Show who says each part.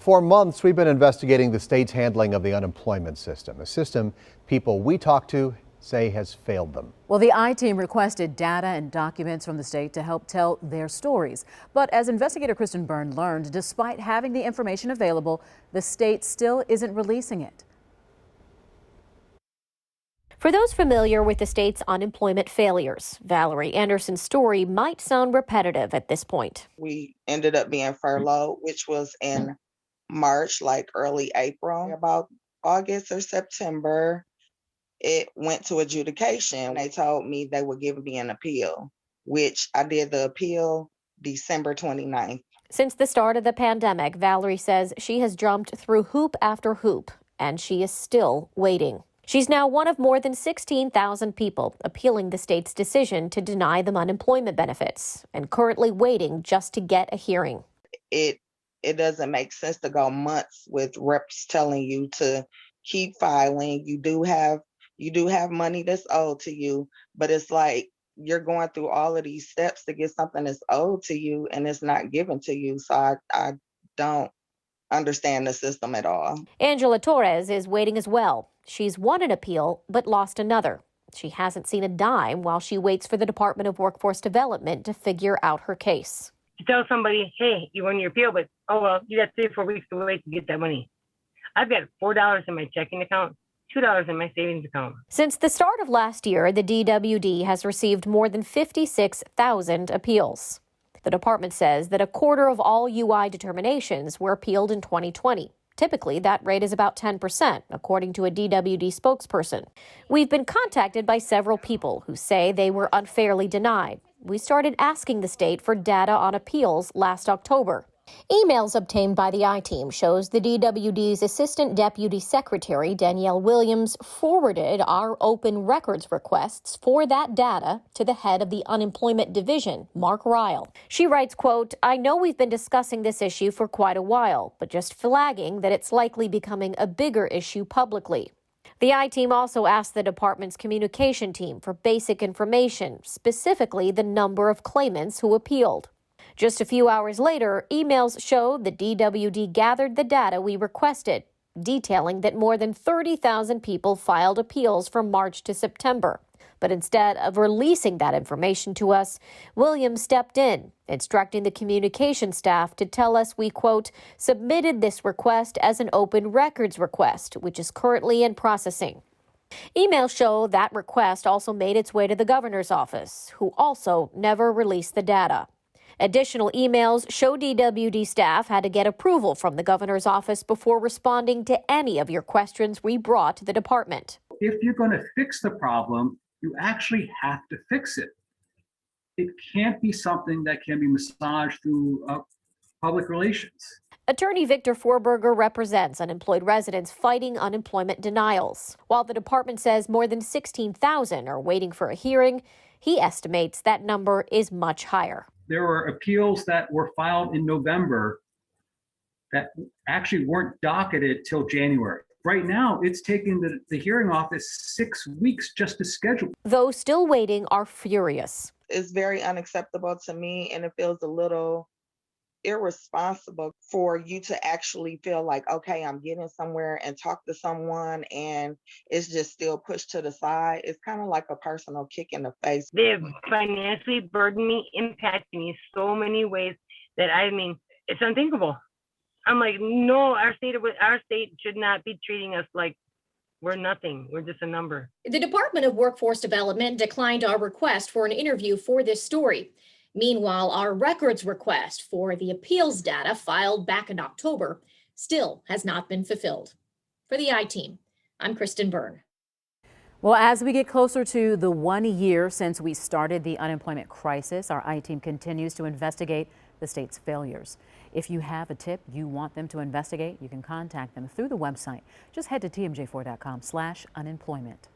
Speaker 1: For months, we've been investigating the state's handling of the unemployment system, a system people we talk to say has failed them.
Speaker 2: Well, the I-Team requested data and documents from the state to help tell their stories. But as investigator Kristen Byrne learned, despite having the information available, the state still isn't releasing it.
Speaker 3: For those familiar with the state's unemployment failures, Valerie Anderson's story might sound repetitive at this point.
Speaker 4: We ended up being furloughed, which was in March, like early April. About August or September, it went to adjudication. They told me they would give me an appeal, which I did the appeal December 29th.
Speaker 3: Since the start of the pandemic, Valerie says she has jumped through hoop after hoop, and she is still waiting. She's now one of more than 16,000 people appealing the state's decision to deny them unemployment benefits and currently waiting just to get a hearing.
Speaker 4: It doesn't make sense to go months with reps telling you to keep filing. You do have money that's owed to you, but it's like you're going through all of these steps to get something that's owed to you and it's not given to you. So I don't understand the system at all.
Speaker 3: Angela Torres is waiting as well. She's won an appeal but lost another. She hasn't seen a dime while she waits for the Department of Workforce Development to figure out her case.
Speaker 5: To tell somebody, hey, you won your appeal, but oh well, you got 3 or 4 weeks to wait to get that money. I've got $4 in my checking account, $2 in my savings account.
Speaker 3: Since the start of last year, the DWD has received more than 56,000 appeals. The department says that a quarter of all UI determinations were appealed in 2020. Typically, that rate is about 10%, according to a DWD spokesperson. We've been contacted by several people who say they were unfairly denied. We started asking the state for data on appeals last October. Emails obtained by the I-Team shows the DWD's Assistant Deputy Secretary, Danielle Williams, forwarded our open records requests for that data to the head of the Unemployment Division, Mark Ryle. She writes, quote, I know we've been discussing this issue for quite a while, but just flagging that it's likely becoming a bigger issue publicly. The I-Team also asked the department's communication team for basic information, specifically the number of claimants who appealed. Just a few hours later, emails showed the DWD gathered the data we requested, detailing that more than 30,000 people filed appeals from March to September. But instead of releasing that information to us, Williams stepped in, instructing the communication staff to tell us we, quote, submitted this request as an open records request, which is currently in processing. Emails show that request also made its way to the governor's office, who also never released the data. Additional emails show DWD staff had to get approval from the governor's office before responding to any of your questions we brought to the department.
Speaker 6: If you're going to fix the problem, you actually have to fix it. It can't be something that can be massaged through public relations.
Speaker 3: Attorney Victor Forberger represents unemployed residents fighting unemployment denials. While the department says more than 16,000 are waiting for a hearing, he estimates that number is much higher.
Speaker 6: There were appeals that were filed in November that actually weren't docketed till January. Right now, it's taking the hearing office 6 weeks just to schedule.
Speaker 3: Those still waiting are furious.
Speaker 4: It's very unacceptable to me, and it feels a little irresponsible for you to actually feel like, okay, I'm getting somewhere and talk to someone and it's just still pushed to the side. It's kind of like a personal kick in the face.
Speaker 5: They have financially burdened me, impacted me so many ways that it's unthinkable. I'm like, no, our state should not be treating us like we're nothing. We're just a number.
Speaker 7: The Department of Workforce Development declined our request for an interview for this story. Meanwhile, our records request for the appeals data filed back in October still has not been fulfilled. For the I-Team, I'm Kristen Byrne.
Speaker 2: Well, as we get closer to the 1 year since we started the unemployment crisis, our I-Team continues to investigate the state's failures. If you have a tip you want them to investigate, you can contact them through the website. Just head to tmj4.com/unemployment.